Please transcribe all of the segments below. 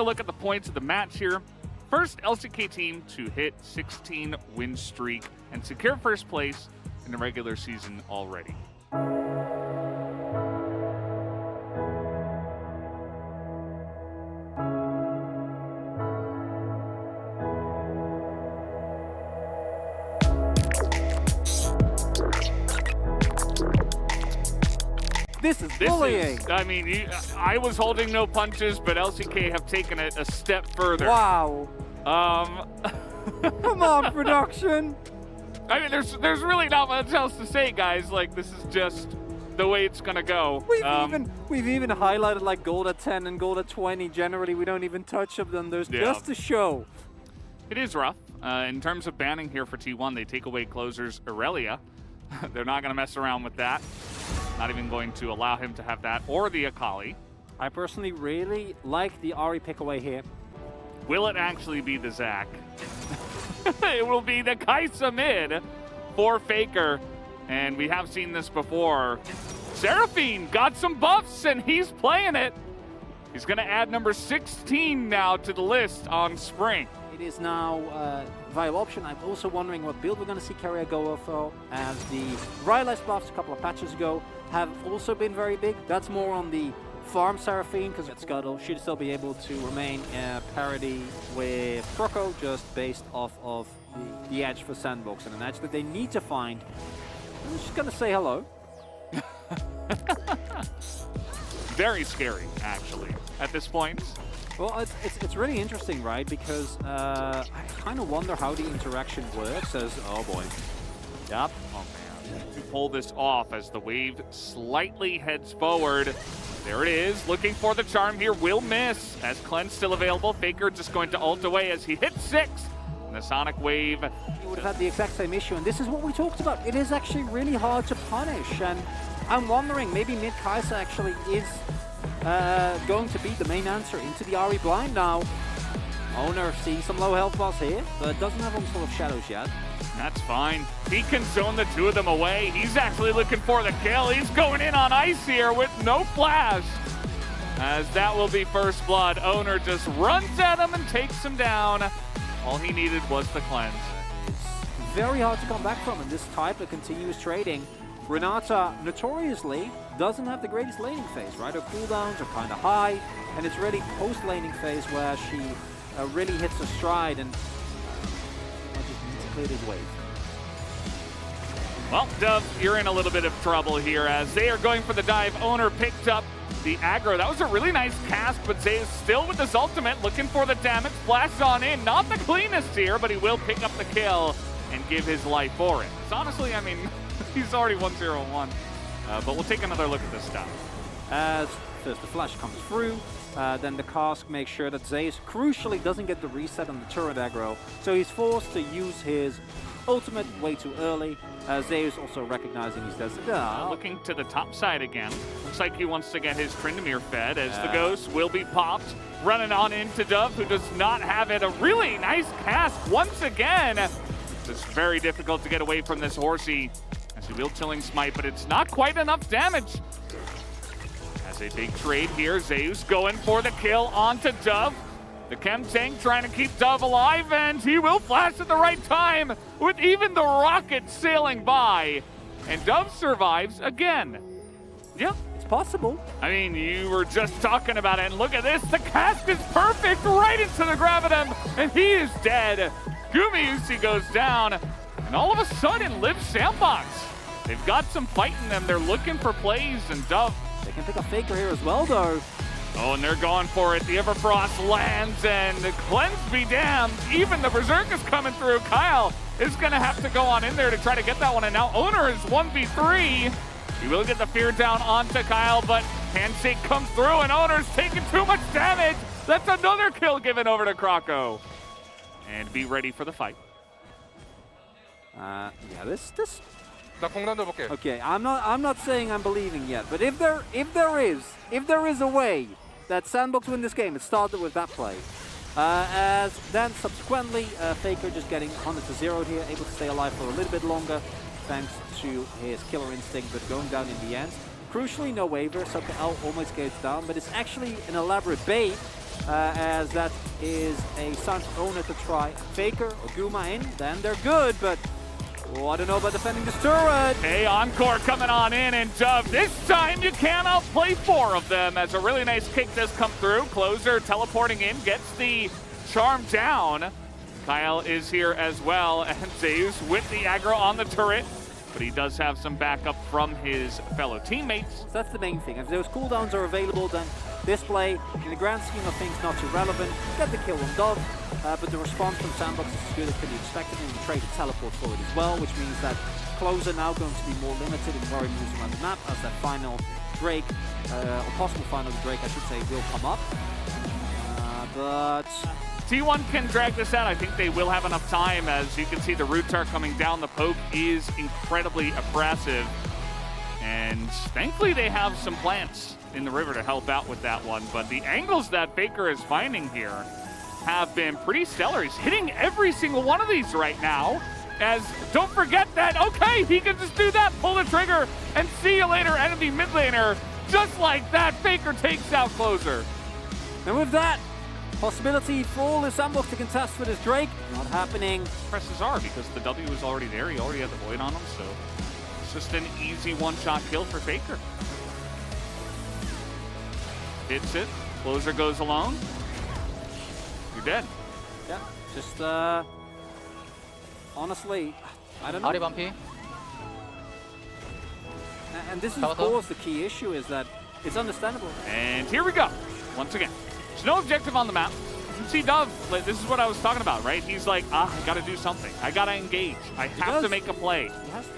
a look at the points of the match here. First LCK team to hit 16 win streak and secure first place in the regular season already. This is bullying. I mean, I was holding no punches, but LCK have taken it a step further. Wow. Come on, production. I mean, there's really not much else to say, guys. Like, this is just the way it's gonna go. We've even highlighted like gold at 10 and gold at 20. Generally, we don't even touch of them. There's just a show. It is rough. In terms of banning here for T1, they take away Clozer's Irelia. They're not gonna mess around with that. Not even going to allow him to have that or the Akali. I personally really like the Ahri pick away here. Will it actually be the Zac? It will be the Kai'Sa mid for Faker. And we have seen this before. Seraphine got some buffs and he's playing it. He's going to add number 16 now to the list on Spring. It is now a viable option. I'm also wondering what build we're going to see Carrier go for, as the Rylai's buffs a couple of patches ago have also been very big. That's more on the farm Seraphine, because Scuttle should still be able to remain parity with Croco, just based off of the edge for Sandbox, and an edge that they need to find. I'm just going to say hello. Very scary, actually, at this point. Well, it's really interesting, right? Because I kind of wonder how the interaction works as, oh boy. Yep. Oh man. To pull this off as the wave slightly heads forward. There it is, looking for the charm here, will miss. As Cleanse still available, Faker just going to ult away as he hits 6. And the Sonic Wave. He would have had the exact same issue, and this is what we talked about. It is actually really hard to punish, and I'm wondering, maybe mid Kai'Sa actually is going to be the main answer into the Ahri blind now. Owner sees some low health bars here, but doesn't have Onslaught of Shadows yet. That's fine. He can zone the two of them away. He's actually looking for the kill. He's going in on ice here with no flash. As that will be first blood. Owner just runs at him and takes him down. All he needed was the cleanse. It's very hard to come back from in this type of continuous trading. Renata notoriously doesn't have the greatest laning phase, right? Her cooldowns are kind of high, and it's really post-laning phase where she really hits her stride and just needs to clear this wave. Well, Dove, you're in a little bit of trouble here as they are going for the dive. Owner picked up the aggro. That was a really nice cast, but Zay is still with his ultimate, looking for the damage. Flash on in, not the cleanest here, but he will pick up the kill and give his life for it. So honestly, I mean, he's already 1-0-1. But we'll take another look at this stuff. As first the flash comes through, then the cask makes sure that Zeus crucially doesn't get the reset on the turret aggro. So he's forced to use his ultimate way too early. Zeus also recognizing he's dead. Looking to the top side again. Looks like he wants to get his Tryndamere fed as the ghost will be popped. Running on into Dove, who does not have it. A really nice cast once again. It's very difficult to get away from this horsey. As he will Chilling Smite, but it's not quite enough damage. As a big trade here, Zeus going for the kill onto Dove. The Chem Tank trying to keep Dove alive, and he will flash at the right time with even the rocket sailing by. And Dove survives again. Yeah, it's possible. I mean, you were just talking about it, and look at this. The cast is perfect right into the Gravitum, and he is dead. Gumayusi goes down, and all of a sudden, Live Sandbox. They've got some fight in them. They're looking for plays, and Dove. They can pick a Faker here as well, though. Oh, and they're going for it. The Everfrost lands, and the Cleanse be damned. Even the Berserk is coming through. Kyle is going to have to go on in there to try to get that one, and now Owner is 1v3. He will get the fear down onto Kyle, but Handshake comes through, and Owner's taking too much damage. That's another kill given over to Croco. And be ready for the fight. Yeah, this. Okay, I'm not saying I'm believing yet, but if there is a way that Sandbox win this game, it started with that play. As then subsequently, Faker just getting 100-0 here, able to stay alive for a little bit longer, thanks to his killer instinct, but going down in the end. Crucially, no waiver, so L almost goes down, but it's actually an elaborate bait as that is a sign for owner to try Faker or Guma in, then they're good, but I don't know about defending this turret. Hey, Encore coming on in, and Dove, this time you can't outplay 4 of them as a really nice kick does come through. Clozer teleporting in, gets the charm down. Kyle is here as well, and Zeus with the aggro on the turret, but he does have some backup from his fellow teammates. So that's the main thing. If those cooldowns are available, then display, in the grand scheme of things, not too relevant. Get the kill on Dove, but the response from Sandbox is as good as can be expected, and the trade to teleport forward as well, which means that Clozer now going to be more limited in where he moves around the map, as that final Drake, or possible final Drake, I should say, will come up. But T1 can drag this out. I think they will have enough time. As you can see, the roots are coming down. The poke is incredibly oppressive. And thankfully, they have some plants in the river to help out with that one. But the angles that Faker is finding here have been pretty stellar. He's hitting every single one of these right now. As, don't forget that, okay, he can just do that, pull the trigger, and see you later, enemy mid laner. Just like that, Faker takes out Clozer. And with that, possibility for the Sandbox to contest with his Drake, not happening. Presses R because the W was already there. He already had the Void on him, so it's just an easy one-shot kill for Faker. Hits it. Clozer goes alone. You're dead. Yeah, just honestly, I don't know. 아리 반피. And this is, of course, the key issue is that it's understandable. And here we go. Once again, there's no objective on the map. You see Dove, this is what I was talking about, right? He's like, I gotta do something. I gotta engage. I have to make a play. Yes.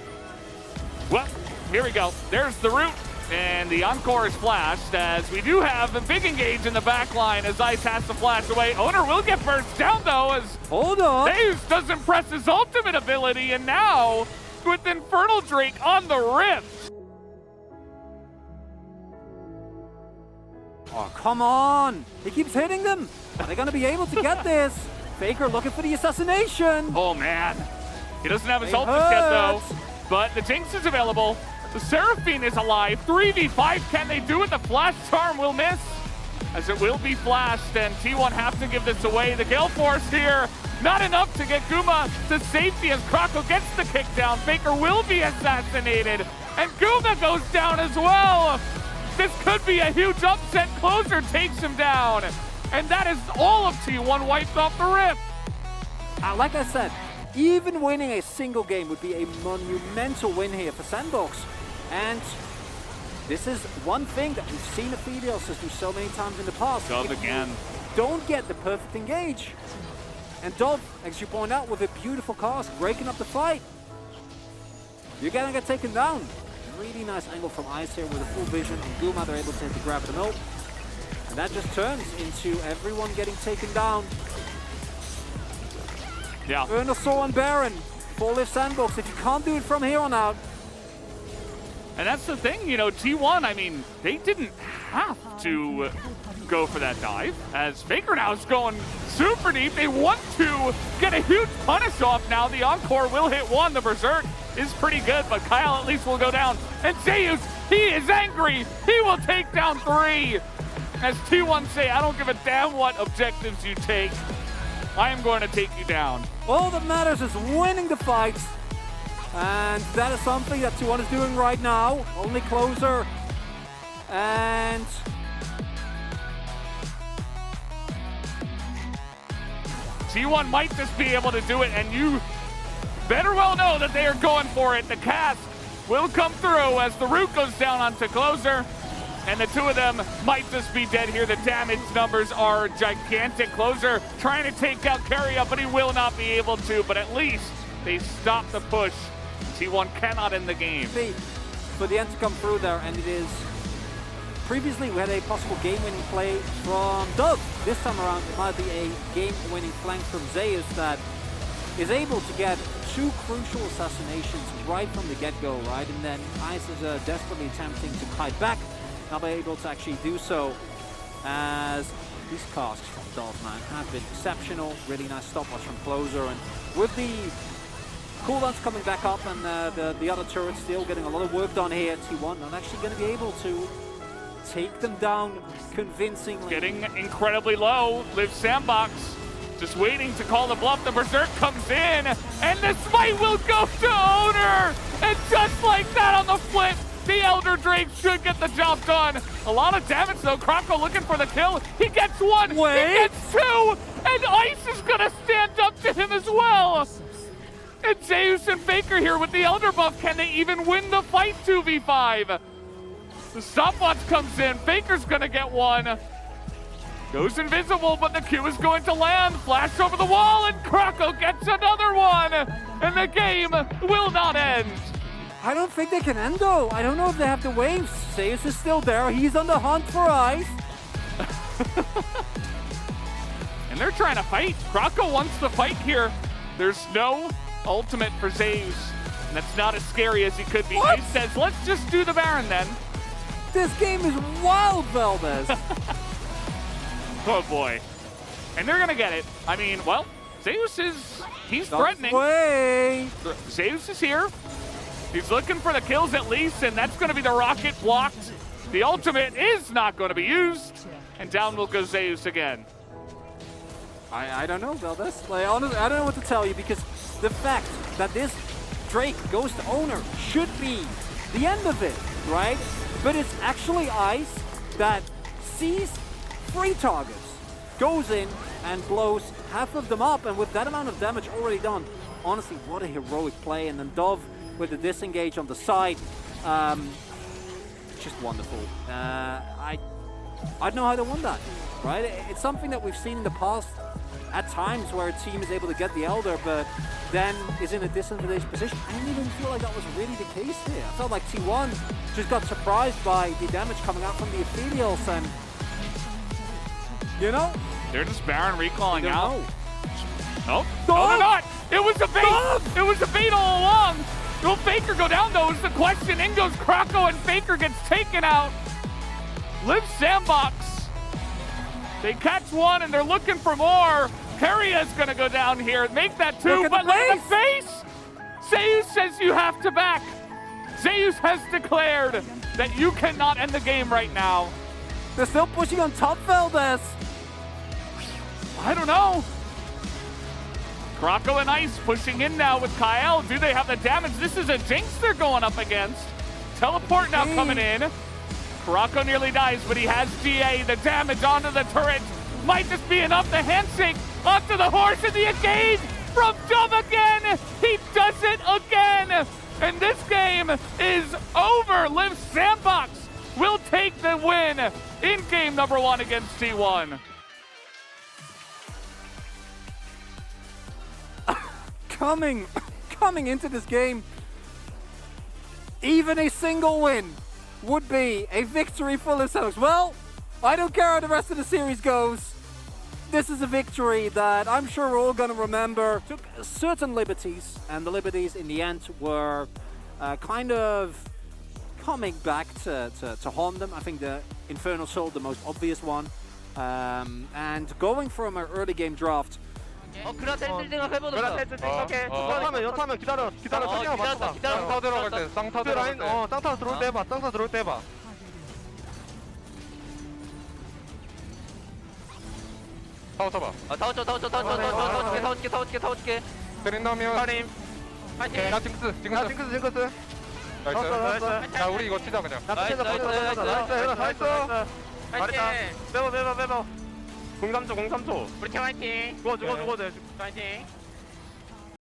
Well, here we go. There's the root. And the Encore is flashed, as we do have a big engage in the back line as Ice has to flash away. Owner will get burst down, though, as hold on. Zeus doesn't press his ultimate ability, and now with Infernal Drake on the Rift. Oh, come on. He keeps hitting them. Are they going to be able to get this? Faker looking for the assassination. Oh, man. He doesn't have his ultimate yet, though. But the Jinx is available. The Seraphine is alive. 3v5, can they do it? The Flash Charm will miss, as it will be flashed, and T1 have to give this away. The Gale Force here, not enough to get Guma to safety as Krako gets the kick down. Faker will be assassinated, and Guma goes down as well. This could be a huge upset. Clozer takes him down, and that is all of T1 wiped off the Rift. Like I said, even winning a single game would be a monumental win here for Sandbox. And this is one thing that we've seen Aphelios do so many times in the past. Dove again. Don't get the perfect engage. And Dove, as you point out, with a beautiful cast, breaking up the fight. You're gonna get taken down. Really nice angle from Ice here with a full vision. And Guma, they're able to hit the grab the ult. And that just turns into everyone getting taken down. Yeah. Venusaur and Baron, 4-live Sandbox. If you can't do it from here on out. And that's the thing, you know, T1, I mean, they didn't have to go for that dive, as Faker now is going super deep. They want to get a huge punish off now. The Encore will hit one. The Berserk is pretty good, but Kyle at least will go down. And Zeus, he is angry. He will take down 3. As T1 say, I don't give a damn what objectives you take. I am going to take you down. All that matters is winning the fights. And that is something that T1 is doing right now. Only Clozer. And T1 might just be able to do it, and you better well know that they are going for it. The cast will come through as the root goes down onto Clozer, and the two of them might just be dead here. The damage numbers are gigantic. Clozer trying to take out Carrier, but he will not be able to, but at least they stop the push. T1 cannot end the game. For the end to come through there, and it is... Previously, we had a possible game-winning play from Dove. This time around, it might be a game-winning flank from Zeus that is able to get 2 crucial assassinations right from the get-go, right? And then Ice is desperately attempting to kite back, not be able to actually do so, as these casts from Dove, man, have been exceptional. Really nice stopwatch from Clozer, and with the cooldowns coming back up and the other turrets still getting a lot of work done here, T1 not actually going to be able to take them down convincingly. Getting incredibly low. Liv Sandbox just waiting to call the bluff. The Berserk comes in, and the smite will go to Owner. And just like that on the flip, the Elder Drake should get the job done. A lot of damage though. Krako looking for the kill. He gets one. Wait. He gets two. And Ice is gonna stand up to him as well. And Zeus and Faker here with the Elder buff. Can they even win the fight 2v5? The stopwatch comes in. Faker's gonna get one. Goes invisible, but the Q is going to land. Flash over the wall, and Krako gets another one. And the game will not end. I don't think they can end though. I don't know if they have the waves. Zeus is still there. He's on the hunt for Ice. And they're trying to fight. Krako wants to fight here. There's no ultimate for Zeus. And that's not as scary as he could be. What? Ice says, let's just do the Baron then. This game is wild, Valdez. Oh boy. And they're gonna get it. I mean, well, Zeus he's threatening. Way. Zeus is here. He's looking for the kills at least, and that's gonna be the rocket blocked. The ultimate is not gonna be used. And down will go Zeus again. I don't know, Valdez. Like, honestly, I don't know what to tell you, because the fact that this Drake goes to Owner should be the end of it, right? But it's actually Ice that sees 3 targets, goes in and blows half of them up, and with that amount of damage already done, honestly, what a heroic play. And then Dove with the disengage on the side, just wonderful. I don't know how they won that, right? It's something that we've seen in the past at times where a team is able to get the Elder, but then is in a disadvantaged position. I didn't even feel like that was really the case here. I felt like T1 just got surprised by the damage coming out from the Ephelials, and you know, they're just Baron recalling out. Know. Oh, no, they're not. It was a bait. It was a bait all along. Will Faker go down though is the question. In goes Krako, and Faker gets taken out. Liv Sandbox. They catch one and they're looking for more. Keria is gonna go down here, make that 2, but look at the face! Zeus says you have to back. Zeus has declared that you cannot end the game right now. They're still pushing on top, Valdez. I don't know. Krako and Ice pushing in now with Kyle. Do they have the damage? This is a Jinx they're going up against. Teleport now coming in. Krako nearly dies, but he has GA. The damage onto the turret might just be enough. The handshake onto the horse, and the engage from Dove again. He does it again. And this game is over. Liv Sandbox will take the win in game number 1 against T1. Coming into this game, even a single win would be a victory for Liv Sandbox. Well, I don't care how the rest of the series goes. This is a victory that I'm sure we're all going to remember. Took certain liberties, and the liberties in the end were kind of coming back to haunt them. I think the Infernal Soul, the most obvious one. And going from an early game draft. 그라텔 생각해보자. 그라텔 생각해. 여타면 기다려. 설리가 맞춰봐. 쌍타 들어갈 때, 쌍타 들어갈 때. 쌍타 들어올 때 해봐. 쌍타 들어올 때 해봐. 타워 쳐봐. 타워 쳐게. 때린 다음에 살림. 파이팅. 나 징크스. 나이스. 야, 우리 이거 치자 그냥. 나이스. 빼봐. 03초. 우리 팀 화이팅. 죽어. 파이팅.